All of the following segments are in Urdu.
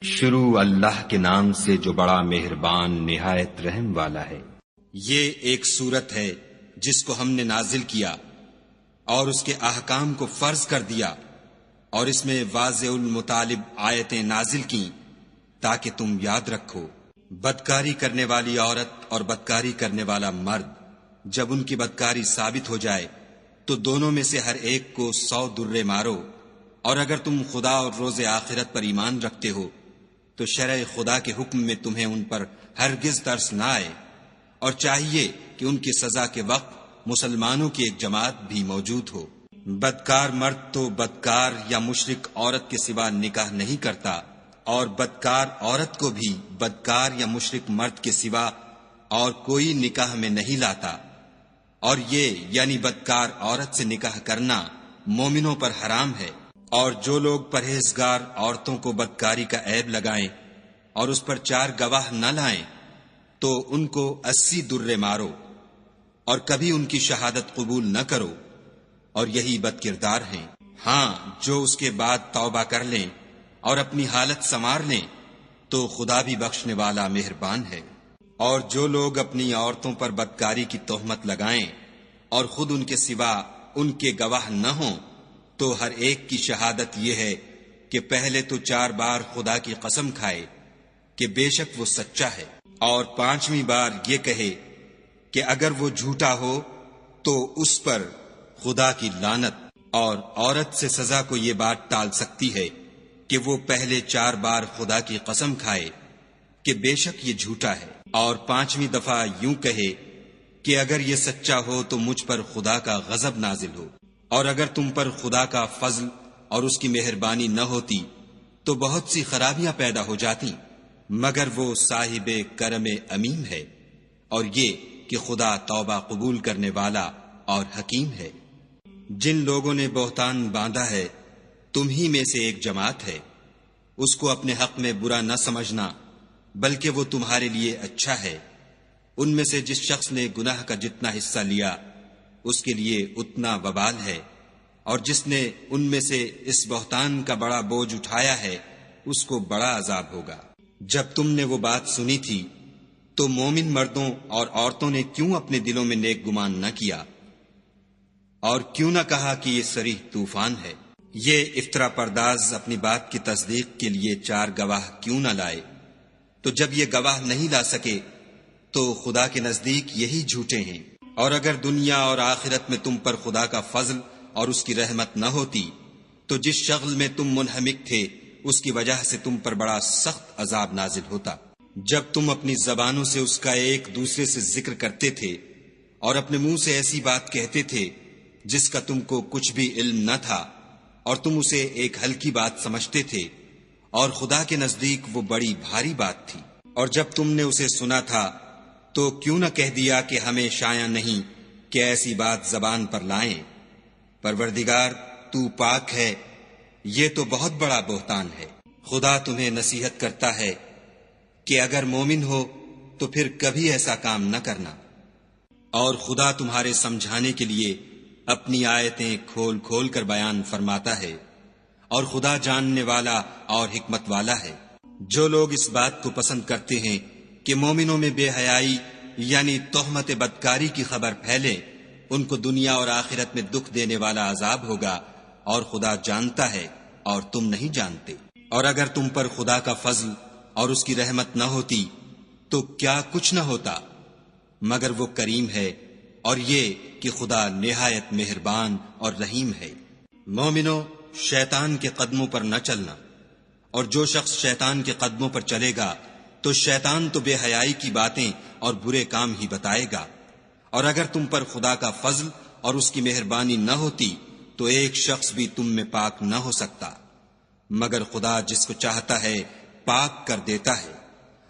شروع اللہ کے نام سے جو بڑا مہربان نہایت رحم والا ہے۔ یہ ایک سورت ہے جس کو ہم نے نازل کیا اور اس کے احکام کو فرض کر دیا، اور اس میں واضح المطالب آیتیں نازل کیں تاکہ تم یاد رکھو۔ بدکاری کرنے والی عورت اور بدکاری کرنے والا مرد جب ان کی بدکاری ثابت ہو جائے تو دونوں میں سے ہر ایک کو 100 درے مارو، اور اگر تم خدا اور روز آخرت پر ایمان رکھتے ہو تو شرع خدا کے حکم میں تمہیں ان پر ہرگز ترس نہ آئے، اور چاہیے کہ ان کی سزا کے وقت مسلمانوں کی ایک جماعت بھی موجود ہو۔ بدکار مرد تو بدکار یا مشرک عورت کے سوا نکاح نہیں کرتا، اور بدکار عورت کو بھی بدکار یا مشرک مرد کے سوا اور کوئی نکاح میں نہیں لاتا، اور یہ یعنی بدکار عورت سے نکاح کرنا مومنوں پر حرام ہے۔ اور جو لوگ پرہیزگار عورتوں کو بدکاری کا عیب لگائیں اور اس پر 4 گواہ نہ لائیں تو ان کو 80 درے مارو، اور کبھی ان کی شہادت قبول نہ کرو، اور یہی بد کردار ہیں۔ ہاں، جو اس کے بعد توبہ کر لیں اور اپنی حالت سنوار لیں تو خدا بھی بخشنے والا مہربان ہے۔ اور جو لوگ اپنی عورتوں پر بدکاری کی تہمت لگائیں اور خود ان کے سوا ان کے گواہ نہ ہوں تو ہر ایک کی شہادت یہ ہے کہ پہلے تو 4 بار خدا کی قسم کھائے کہ بے شک وہ سچا ہے، اور 5ویں بار یہ کہے کہ اگر وہ جھوٹا ہو تو اس پر خدا کی لعنت۔ اور عورت سے سزا کو یہ بات ٹال سکتی ہے کہ وہ پہلے 4 بار خدا کی قسم کھائے کہ بے شک یہ جھوٹا ہے، اور 5ویں دفعہ یوں کہے کہ اگر یہ سچا ہو تو مجھ پر خدا کا غضب نازل ہو۔ اور اگر تم پر خدا کا فضل اور اس کی مہربانی نہ ہوتی تو بہت سی خرابیاں پیدا ہو جاتی، مگر وہ صاحب کرم امیم ہے، اور یہ کہ خدا توبہ قبول کرنے والا اور حکیم ہے۔ جن لوگوں نے بہتان باندھا ہے تم ہی میں سے ایک جماعت ہے، اس کو اپنے حق میں برا نہ سمجھنا بلکہ وہ تمہارے لیے اچھا ہے۔ ان میں سے جس شخص نے گناہ کا جتنا حصہ لیا اس کے لیے اتنا وبال ہے، اور جس نے ان میں سے اس بہتان کا بڑا بوجھ اٹھایا ہے اس کو بڑا عذاب ہوگا۔ جب تم نے وہ بات سنی تھی تو مومن مردوں اور عورتوں نے کیوں اپنے دلوں میں نیک گمان نہ کیا، اور کیوں نہ کہا کہ یہ صریح طوفان ہے؟ یہ افطرا پرداز اپنی بات کی تصدیق کے لیے 4 گواہ کیوں نہ لائے؟ تو جب یہ گواہ نہیں لا سکے تو خدا کے نزدیک یہی جھوٹے ہیں۔ اور اگر دنیا اور آخرت میں تم پر خدا کا فضل اور اس کی رحمت نہ ہوتی تو جس شغل میں تم منہمک تھے اس کی وجہ سے تم پر بڑا سخت عذاب نازل ہوتا۔ جب تم اپنی زبانوں سے اس کا ایک دوسرے سے ذکر کرتے تھے اور اپنے منہ سے ایسی بات کہتے تھے جس کا تم کو کچھ بھی علم نہ تھا، اور تم اسے ایک ہلکی بات سمجھتے تھے، اور خدا کے نزدیک وہ بڑی بھاری بات تھی۔ اور جب تم نے اسے سنا تھا تو کیوں نہ کہہ دیا کہ ہمیں شایع نہیں کہ ایسی بات زبان پر لائیں؟ پروردگار تو پاک ہے، یہ تو بہت بڑا بہتان ہے۔ خدا تمہیں نصیحت کرتا ہے کہ اگر مومن ہو تو پھر کبھی ایسا کام نہ کرنا، اور خدا تمہارے سمجھانے کے لیے اپنی آیتیں کھول کھول کر بیان فرماتا ہے، اور خدا جاننے والا اور حکمت والا ہے۔ جو لوگ اس بات کو پسند کرتے ہیں کہ مومنوں میں بے حیائی یعنی تہمت بدکاری کی خبر پھیلے، ان کو دنیا اور آخرت میں دکھ دینے والا عذاب ہوگا، اور خدا جانتا ہے اور تم نہیں جانتے۔ اور اگر تم پر خدا کا فضل اور اس کی رحمت نہ ہوتی تو کیا کچھ نہ ہوتا، مگر وہ کریم ہے، اور یہ کہ خدا نہایت مہربان اور رحیم ہے۔ مومنو، شیطان کے قدموں پر نہ چلنا، اور جو شخص شیطان کے قدموں پر چلے گا تو شیطان تو بے حیائی کی باتیں اور برے کام ہی بتائے گا۔ اور اگر تم پر خدا کا فضل اور اس کی مہربانی نہ ہوتی تو ایک شخص بھی تم میں پاک نہ ہو سکتا، مگر خدا جس کو چاہتا ہے پاک کر دیتا ہے،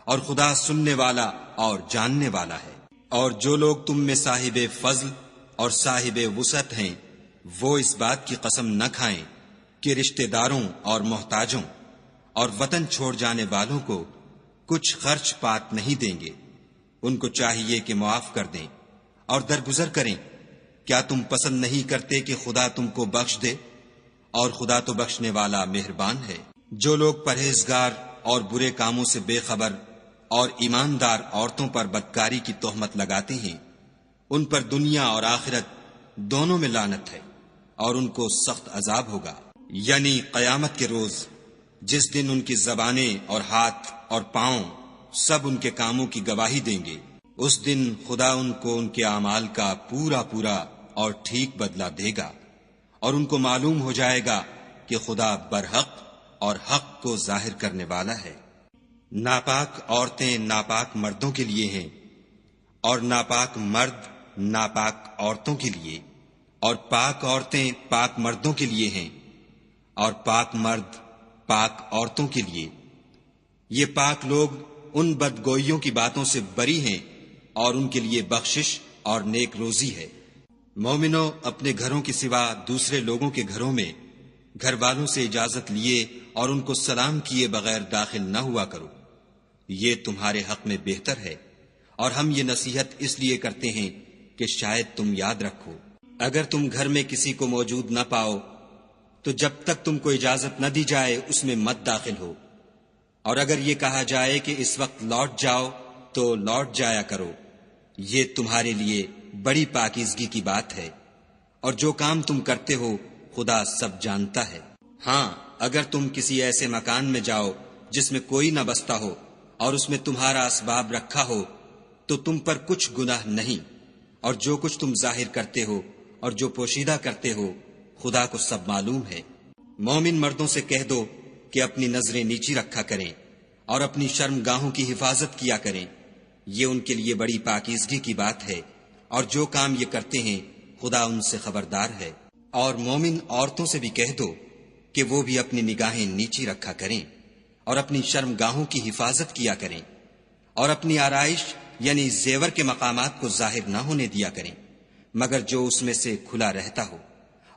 اور خدا سننے والا اور جاننے والا ہے۔ اور جو لوگ تم میں صاحب فضل اور صاحب وسعت ہیں وہ اس بات کی قسم نہ کھائیں کہ رشتہ داروں اور محتاجوں اور وطن چھوڑ جانے والوں کو کچھ خرچ پات نہیں دیں گے۔ ان کو چاہیے کہ معاف کر دیں اور درگزر کریں۔ کیا تم پسند نہیں کرتے کہ خدا تم کو بخش دے؟ اور خدا تو بخشنے والا مہربان ہے۔ جو لوگ پرہیزگار اور برے کاموں سے بے خبر اور ایماندار عورتوں پر بدکاری کی تہمت لگاتے ہیں، ان پر دنیا اور آخرت دونوں میں لعنت ہے اور ان کو سخت عذاب ہوگا، یعنی قیامت کے روز جس دن ان کی زبانیں اور ہاتھ اور پاؤں سب ان کے کاموں کی گواہی دیں گے۔ اس دن خدا ان کو ان کے اعمال کا پورا پورا اور ٹھیک بدلہ دے گا، اور ان کو معلوم ہو جائے گا کہ خدا برحق اور حق کو ظاہر کرنے والا ہے۔ ناپاک عورتیں ناپاک مردوں کے لیے ہیں، اور ناپاک مرد ناپاک عورتوں کے لیے، اور پاک عورتیں پاک مردوں کے لیے ہیں، اور پاک مرد پاک عورتوں کے لیے۔ یہ پاک لوگ ان بدگوئیوں کی باتوں سے بری ہیں، اور ان کے لیے بخشش اور نیک روزی ہے۔ مومنو، اپنے گھروں کے سوا دوسرے لوگوں کے گھروں میں گھر والوں سے اجازت لیے اور ان کو سلام کیے بغیر داخل نہ ہوا کرو، یہ تمہارے حق میں بہتر ہے، اور ہم یہ نصیحت اس لیے کرتے ہیں کہ شاید تم یاد رکھو۔ اگر تم گھر میں کسی کو موجود نہ پاؤ تو جب تک تم کو اجازت نہ دی جائے اس میں مت داخل ہو، اور اگر یہ کہا جائے کہ اس وقت لوٹ جاؤ تو لوٹ جایا کرو، یہ تمہارے لیے بڑی پاکیزگی کی بات ہے، اور جو کام تم کرتے ہو خدا سب جانتا ہے۔ ہاں، اگر تم کسی ایسے مکان میں جاؤ جس میں کوئی نہ بستا ہو اور اس میں تمہارا اسباب رکھا ہو تو تم پر کچھ گناہ نہیں، اور جو کچھ تم ظاہر کرتے ہو اور جو پوشیدہ کرتے ہو خدا کو سب معلوم ہے۔ مومن مردوں سے کہہ دو کہ اپنی نظریں نیچی رکھا کریں اور اپنی شرم گاہوں کی حفاظت کیا کریں، یہ ان کے لیے بڑی پاکیزگی کی بات ہے، اور جو کام یہ کرتے ہیں خدا ان سے خبردار ہے۔ اور مومن عورتوں سے بھی کہہ دو کہ وہ بھی اپنی نگاہیں نیچی رکھا کریں اور اپنی شرم گاہوں کی حفاظت کیا کریں، اور اپنی آرائش یعنی زیور کے مقامات کو ظاہر نہ ہونے دیا کریں مگر جو اس میں سے کھلا رہتا ہو،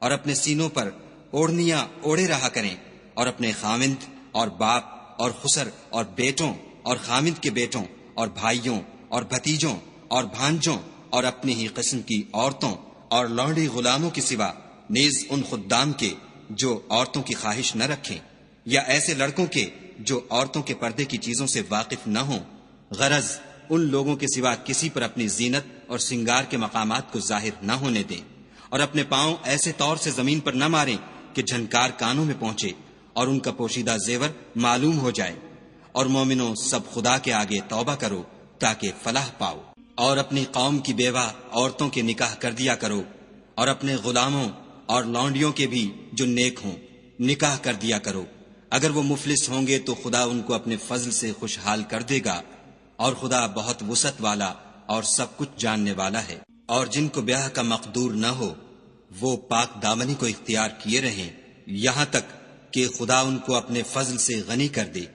اور اپنے سینوں پر اوڑھنیاں اوڑھے رہا کریں، اور اپنے خامند اور باپ اور خسر اور بیٹوں اور خامند کے بیٹوں اور بھائیوں اور بھتیجوں اور بھانجوں اور اپنی ہی قسم کی عورتوں اور لونڈی غلاموں کے سوا نیز ان خدام کے جو عورتوں کی خواہش نہ رکھیں، یا ایسے لڑکوں کے جو عورتوں کے پردے کی چیزوں سے واقف نہ ہوں، غرض ان لوگوں کے سوا کسی پر اپنی زینت اور سنگار کے مقامات کو ظاہر نہ ہونے دیں، اور اپنے پاؤں ایسے طور سے زمین پر نہ ماریں کہ جھنکار کانوں میں پہنچے اور ان کا پوشیدہ زیور معلوم ہو جائے۔ اور مومنوں، سب خدا کے آگے توبہ کرو تاکہ فلاح پاؤ، اور اپنی قوم کی بیوہ عورتوں کے نکاح کر دیا کرو، اور اپنے غلاموں اور لونڈیوں کے بھی جو نیک ہوں نکاح کر دیا کرو۔ اگر وہ مفلس ہوں گے تو خدا ان کو اپنے فضل سے خوشحال کر دے گا، اور خدا بہت وسعت والا اور سب کچھ جاننے والا ہے۔ اور جن کو بیاہ کا مقدور نہ ہو وہ پاک دامنی کو اختیار کیے رہیں یہاں تک کہ خدا ان کو اپنے فضل سے غنی کر دے۔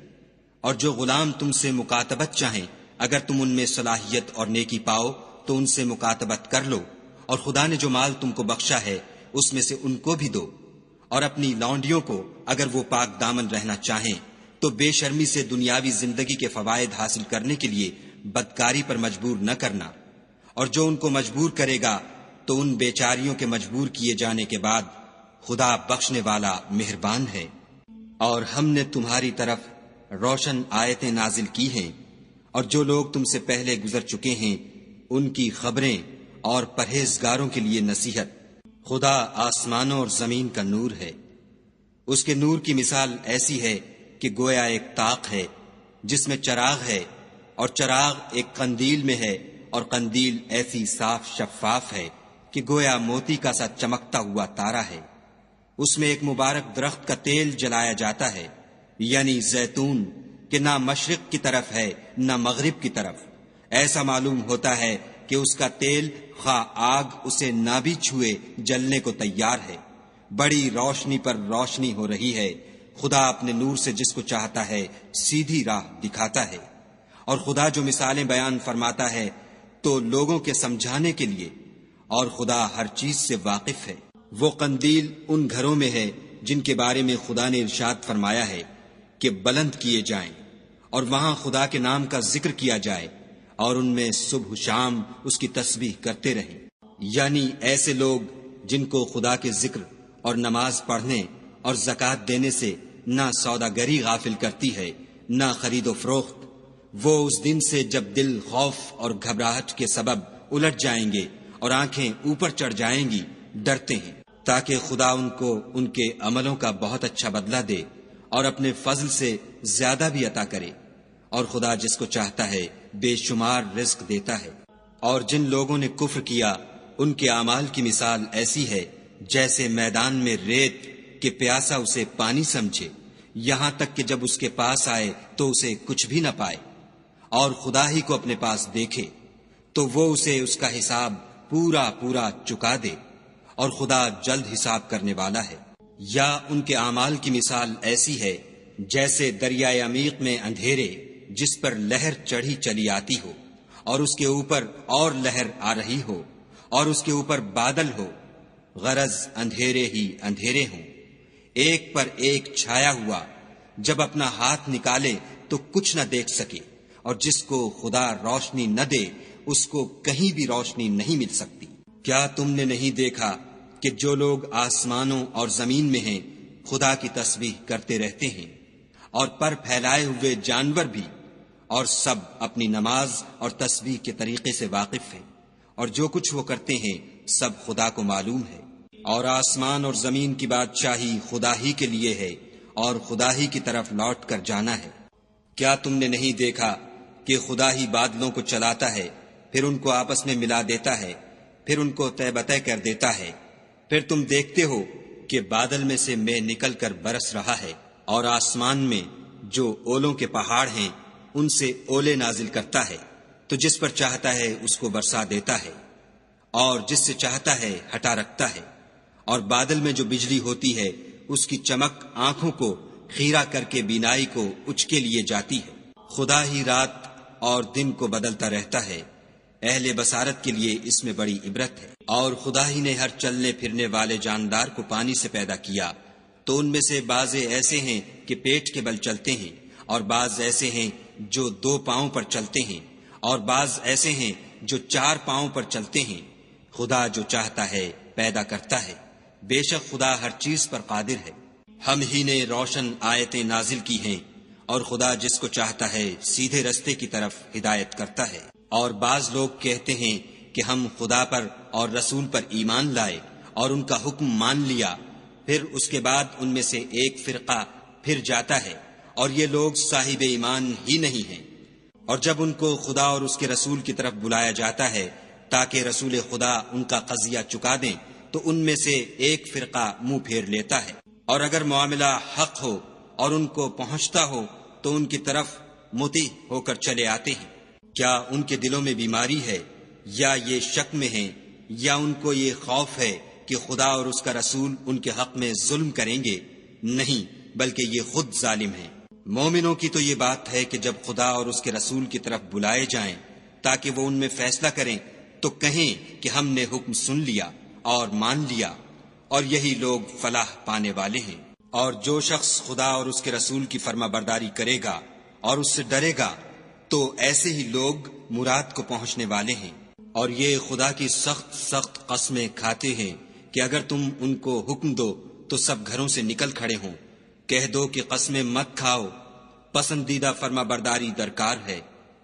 اور جو غلام تم سے مکاتبت چاہیں، اگر تم ان میں صلاحیت اور نیکی پاؤ تو ان سے مکاتبت کر لو، اور خدا نے جو مال تم کو بخشا ہے اس میں سے ان کو بھی دو۔ اور اپنی لونڈیوں کو اگر وہ پاک دامن رہنا چاہیں تو بے شرمی سے دنیاوی زندگی کے فوائد حاصل کرنے کے لیے بدکاری پر مجبور نہ کرنا، اور جو ان کو مجبور کرے گا تو ان بیچاریوں کے مجبور کیے جانے کے بعد خدا بخشنے والا مہربان ہے۔ اور ہم نے تمہاری طرف روشن آیتیں نازل کی ہیں، اور جو لوگ تم سے پہلے گزر چکے ہیں ان کی خبریں اور پرہیزگاروں کے لیے نصیحت۔ خدا آسمانوں اور زمین کا نور ہے، اس کے نور کی مثال ایسی ہے کہ گویا ایک طاق ہے جس میں چراغ ہے، اور چراغ ایک قندیل میں ہے، اور قندیل ایسی صاف شفاف ہے کہ گویا موتی کا سا چمکتا ہوا تارا ہے۔ اس میں ایک مبارک درخت کا تیل جلایا جاتا ہے، یعنی زیتون، کہ نہ مشرق کی طرف ہے نہ مغرب کی طرف۔ ایسا معلوم ہوتا ہے کہ اس کا تیل خواہ آگ اسے نہ بھی چھوئے جلنے کو تیار ہے۔ بڑی روشنی پر روشنی ہو رہی ہے، خدا اپنے نور سے جس کو چاہتا ہے سیدھی راہ دکھاتا ہے۔ اور خدا جو مثالیں بیان فرماتا ہے تو لوگوں کے سمجھانے کے لیے، اور خدا ہر چیز سے واقف ہے۔ وہ قندیل ان گھروں میں ہے جن کے بارے میں خدا نے ارشاد فرمایا ہے کہ بلند کیے جائیں اور وہاں خدا کے نام کا ذکر کیا جائے، اور ان میں صبح شام اس کی تسبیح کرتے رہیں، یعنی ایسے لوگ جن کو خدا کے ذکر اور نماز پڑھنے اور زکوٰۃ دینے سے نہ سوداگری غافل کرتی ہے نہ خرید و فروخت۔ وہ اس دن سے جب دل خوف اور گھبراہٹ کے سبب الٹ جائیں گے اور آنکھیں اوپر چڑھ جائیں گی ڈرتے ہیں، تاکہ خدا ان کو ان کے عملوں کا بہت اچھا بدلہ دے اور اپنے فضل سے زیادہ بھی عطا کرے، اور خدا جس کو چاہتا ہے بے شمار رزق دیتا ہے۔ اور جن لوگوں نے کفر کیا ان کے اعمال کی مثال ایسی ہے جیسے میدان میں ریت کہ پیاسا اسے پانی سمجھے، یہاں تک کہ جب اس کے پاس آئے تو اسے کچھ بھی نہ پائے، اور خدا ہی کو اپنے پاس دیکھے تو وہ اسے اس کا حساب پورا پورا چکا دے، اور خدا جلد حساب کرنے والا ہے۔ یا ان کے اعمال کی مثال ایسی ہے جیسے دریائے عمیق میں اندھیرے جس پر لہر چڑھی چلی آتی ہو، اور اس کے اوپر اور لہر آ رہی ہو، اور اس کے اوپر بادل ہو، غرض اندھیرے ہی اندھیرے ہوں، ایک پر ایک چھایا ہوا، جب اپنا ہاتھ نکالے تو کچھ نہ دیکھ سکے، اور جس کو خدا روشنی نہ دے اس کو کہیں بھی روشنی نہیں مل سکتی۔ کیا تم نے نہیں دیکھا کہ جو لوگ آسمانوں اور زمین میں ہیں خدا کی تسبیح کرتے رہتے ہیں، اور پر پھیلائے ہوئے جانور بھی، اور سب اپنی نماز اور تسبیح کے طریقے سے واقف ہیں، اور جو کچھ وہ کرتے ہیں سب خدا کو معلوم ہے، اور آسمان اور زمین کی بادشاہی خدا ہی کے لیے ہے، اور خدا ہی کی طرف لوٹ کر جانا ہے۔ کیا تم نے نہیں دیکھا کہ خدا ہی بادلوں کو چلاتا ہے، پھر ان کو آپس میں ملا دیتا ہے، پھر ان کو تہ بتہ کر دیتا ہے، پھر تم دیکھتے ہو کہ بادل میں سے مے نکل کر برس رہا ہے، اور آسمان میں جو اولوں کے پہاڑ ہیں ان سے اولے نازل کرتا ہے، تو جس پر چاہتا ہے اس کو برسا دیتا ہے، اور جس سے چاہتا ہے ہٹا رکھتا ہے، اور بادل میں جو بجلی ہوتی ہے اس کی چمک آنکھوں کو خیرہ کر کے بینائی کو اچکے لیے جاتی ہے۔ خدا ہی رات اور دن کو بدلتا رہتا ہے، اہل بصارت کے لیے اس میں بڑی عبرت ہے۔ اور خدا ہی نے ہر چلنے پھرنے والے جاندار کو پانی سے پیدا کیا، تو ان میں سے بعض ایسے ہیں کہ پیٹ کے بل چلتے ہیں، اور بعض ایسے ہیں جو 2 پاؤں پر چلتے ہیں، اور بعض ایسے ہیں جو 4 پاؤں پر چلتے ہیں۔ خدا جو چاہتا ہے پیدا کرتا ہے، بے شک خدا ہر چیز پر قادر ہے۔ ہم ہی نے روشن آیتیں نازل کی ہیں، اور خدا جس کو چاہتا ہے سیدھے رستے کی طرف ہدایت کرتا ہے۔ اور بعض لوگ کہتے ہیں کہ ہم خدا پر اور رسول پر ایمان لائے اور ان کا حکم مان لیا، پھر اس کے بعد ان میں سے ایک فرقہ پھر جاتا ہے، اور یہ لوگ صاحب ایمان ہی نہیں ہیں۔ اور جب ان کو خدا اور اس کے رسول کی طرف بلایا جاتا ہے تاکہ رسول خدا ان کا قضیہ چکا دیں، تو ان میں سے ایک فرقہ منہ پھیر لیتا ہے، اور اگر معاملہ حق ہو اور ان کو پہنچتا ہو تو ان کی طرف مطیع ہو کر چلے آتے ہیں۔ کیا ان کے دلوں میں بیماری ہے، یا یہ شک میں ہیں، یا ان کو یہ خوف ہے کہ خدا اور اس کا رسول ان کے حق میں ظلم کریں گے؟ نہیں، بلکہ یہ خود ظالم ہیں۔ مومنوں کی تو یہ بات ہے کہ جب خدا اور اس کے رسول کی طرف بلائے جائیں تاکہ وہ ان میں فیصلہ کریں تو کہیں کہ ہم نے حکم سن لیا اور مان لیا، اور یہی لوگ فلاح پانے والے ہیں۔ اور جو شخص خدا اور اس کے رسول کی فرما برداری کرے گا اور اس سے ڈرے گا تو ایسے ہی لوگ مراد کو پہنچنے والے ہیں۔ اور یہ خدا کی سخت سخت قسمیں کھاتے ہیں کہ اگر تم ان کو حکم دو تو سب گھروں سے نکل کھڑے ہوں۔ کہہ دو کہ قسمیں مت کھاؤ، پسندیدہ فرما برداری درکار ہے،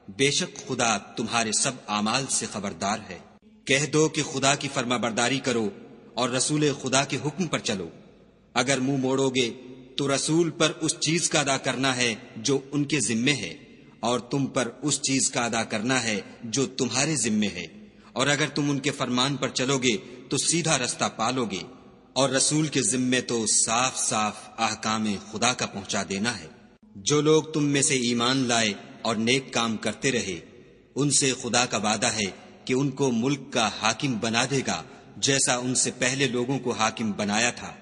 بے شک خدا تمہارے سب اعمال سے خبردار ہے۔ کہہ دو کہ خدا کی فرما برداری کرو اور رسول خدا کے حکم پر چلو۔ اگر منہ موڑو گے تو رسول پر اس چیز کا ادا کرنا ہے جو ان کے ذمے ہے، اور تم پر اس چیز کا ادا کرنا ہے جو تمہارے ذمے ہے، اور اگر تم ان کے فرمان پر چلو گے تو سیدھا رستہ پالو گے۔ اور رسول کے ذمے تو صاف صاف احکام خدا کا پہنچا دینا ہے۔ جو لوگ تم میں سے ایمان لائے اور نیک کام کرتے رہے، ان سے خدا کا وعدہ ہے کہ ان کو ملک کا حاکم بنا دے گا جیسا ان سے پہلے لوگوں کو حاکم بنایا تھا،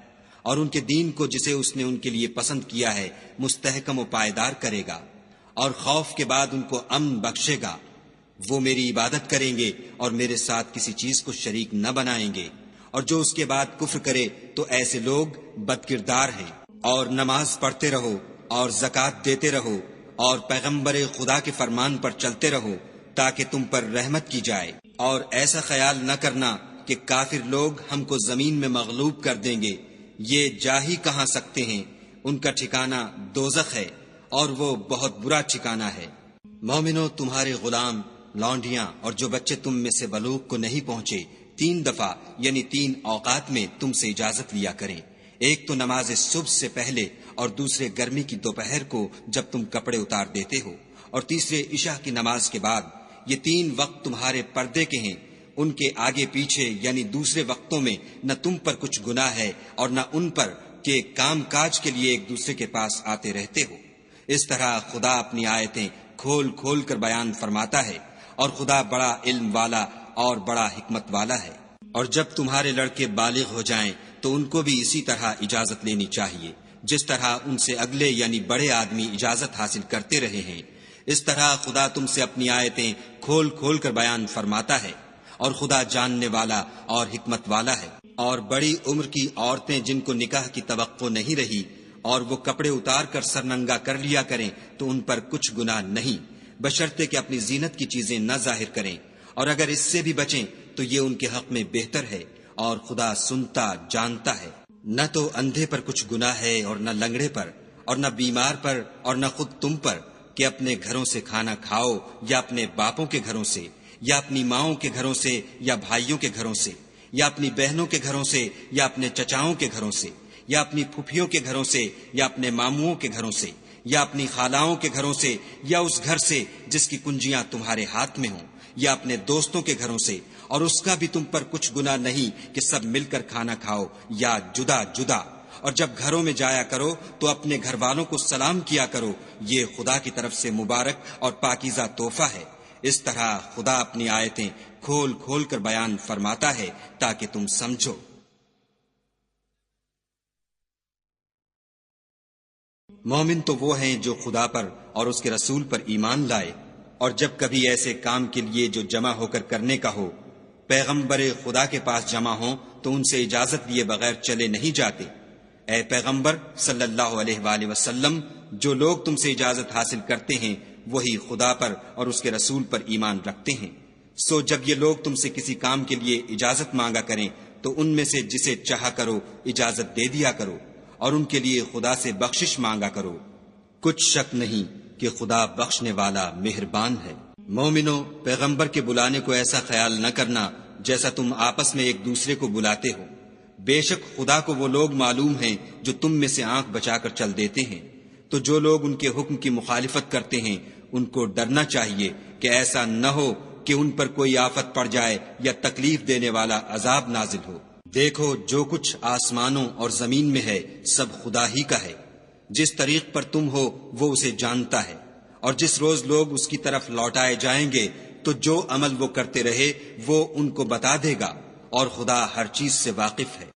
اور ان کے دین کو جسے اس نے ان کے لیے پسند کیا ہے مستحکم و پائیدار کرے گا، اور خوف کے بعد ان کو امن بخشے گا۔ وہ میری عبادت کریں گے اور میرے ساتھ کسی چیز کو شریک نہ بنائیں گے، اور جو اس کے بعد کفر کرے تو ایسے لوگ بد کردار ہیں۔ اور نماز پڑھتے رہو اور زکوٰۃ دیتے رہو اور پیغمبر خدا کے فرمان پر چلتے رہو تاکہ تم پر رحمت کی جائے، اور ایسا خیال نہ کرنا کہ کافر لوگ ہم کو زمین میں مغلوب کر دیں گے، یہ جا ہی کہاں سکتے ہیں، ان کا ٹھکانہ دوزخ ہے، اور وہ بہت برا ٹھکانہ ہے۔ مومنو، تمہارے غلام، لونڈیاں اور جو بچے تم میں سے بلوغ کو نہیں پہنچے 3 دفعہ یعنی 3 اوقات میں تم سے اجازت لیا کریں، ایک تو نماز صبح سے پہلے اور دوسرے گرمی کی دوپہر کو جب تم کپڑے اتار دیتے ہو، اور تیسرے عشاء کی نماز کے بعد۔ یہ 3 وقت تمہارے پردے کے ہیں، ان کے آگے پیچھے یعنی دوسرے وقتوں میں نہ تم پر کچھ گناہ ہے اور نہ ان پر کہ کام کاج کے لیے ایک دوسرے کے پاس آتے رہتے ہو۔ اس طرح خدا اپنی آیتیں کھول کھول کر بیان فرماتا ہے، اور خدا بڑا علم والا اور بڑا حکمت والا ہے۔ اور جب تمہارے لڑکے بالغ ہو جائیں تو ان کو بھی اسی طرح اجازت لینی چاہیے، جس طرح ان سے اگلے یعنی بڑے آدمی اجازت حاصل کرتے رہے ہیں۔ اس طرح خدا تم سے اپنی آیتیں کھول کھول کر بیان فرماتا ہے، اور خدا جاننے والا اور حکمت والا ہے۔ اور بڑی عمر کی عورتیں جن کو نکاح کی توقع نہیں رہی اور وہ کپڑے اتار کر سرننگا کر لیا کریں تو ان پر کچھ گناہ نہیں، بشرطے کہ اپنی زینت کی چیزیں نہ ظاہر کریں، اور اگر اس سے بھی بچیں تو یہ ان کے حق میں بہتر ہے، اور خدا سنتا جانتا ہے۔ نہ تو اندھے پر کچھ گناہ ہے اور نہ لنگڑے پر اور نہ بیمار پر اور نہ خود تم پر کہ اپنے گھروں سے کھانا کھاؤ یا اپنے باپوں کے گھروں سے یا اپنی ماؤں کے گھروں سے یا بھائیوں کے گھروں سے یا اپنی بہنوں کے گھروں سے یا اپنے چچاؤں کے گھروں سے یا اپنی پھوپھیوں کے گھروں سے یا اپنے ماموؤں کے گھروں سے یا اپنی خالاؤں کے گھروں سے یا اس گھر سے جس کی کنجیاں تمہارے ہاتھ میں ہوں یا اپنے دوستوں کے گھروں سے، اور اس کا بھی تم پر کچھ گناہ نہیں کہ سب مل کر کھانا کھاؤ یا جدا جدا۔ اور جب گھروں میں جایا کرو تو اپنے گھر والوں کو سلام کیا کرو، یہ خدا کی طرف سے مبارک اور پاکیزہ تحفہ ہے۔ اس طرح خدا اپنی آیتیں کھول کھول کر بیان فرماتا ہے تاکہ تم سمجھو۔ مومن تو وہ ہیں جو خدا پر اور اس کے رسول پر ایمان لائے، اور جب کبھی ایسے کام کے لیے جو جمع ہو کر کرنے کا ہو پیغمبر خدا کے پاس جمع ہوں تو ان سے اجازت لیے بغیر چلے نہیں جاتے۔ اے پیغمبر صلی اللہ علیہ وآلہ وسلم، جو لوگ تم سے اجازت حاصل کرتے ہیں وہی خدا پر اور اس کے رسول پر ایمان رکھتے ہیں۔ سو جب یہ لوگ تم سے کسی کام کے لیے اجازت مانگا کریں تو ان میں سے جسے چاہا کرو اجازت دے دیا کرو، اور ان کے لیے خدا سے بخشش مانگا کرو، کچھ شک نہیں کہ خدا بخشنے والا مہربان ہے۔ مومنو، پیغمبر کے بلانے کو ایسا خیال نہ کرنا جیسا تم آپس میں ایک دوسرے کو بلاتے ہو، بے شک خدا کو وہ لوگ معلوم ہیں جو تم میں سے آنکھ بچا کر چل دیتے ہیں۔ تو جو لوگ ان کے حکم کی مخالفت کرتے ہیں ان کو ڈرنا چاہیے کہ ایسا نہ ہو کہ ان پر کوئی آفت پڑ جائے یا تکلیف دینے والا عذاب نازل ہو۔ دیکھو، جو کچھ آسمانوں اور زمین میں ہے سب خدا ہی کا ہے، جس طریق پر تم ہو وہ اسے جانتا ہے، اور جس روز لوگ اس کی طرف لوٹائے جائیں گے تو جو عمل وہ کرتے رہے وہ ان کو بتا دے گا، اور خدا ہر چیز سے واقف ہے۔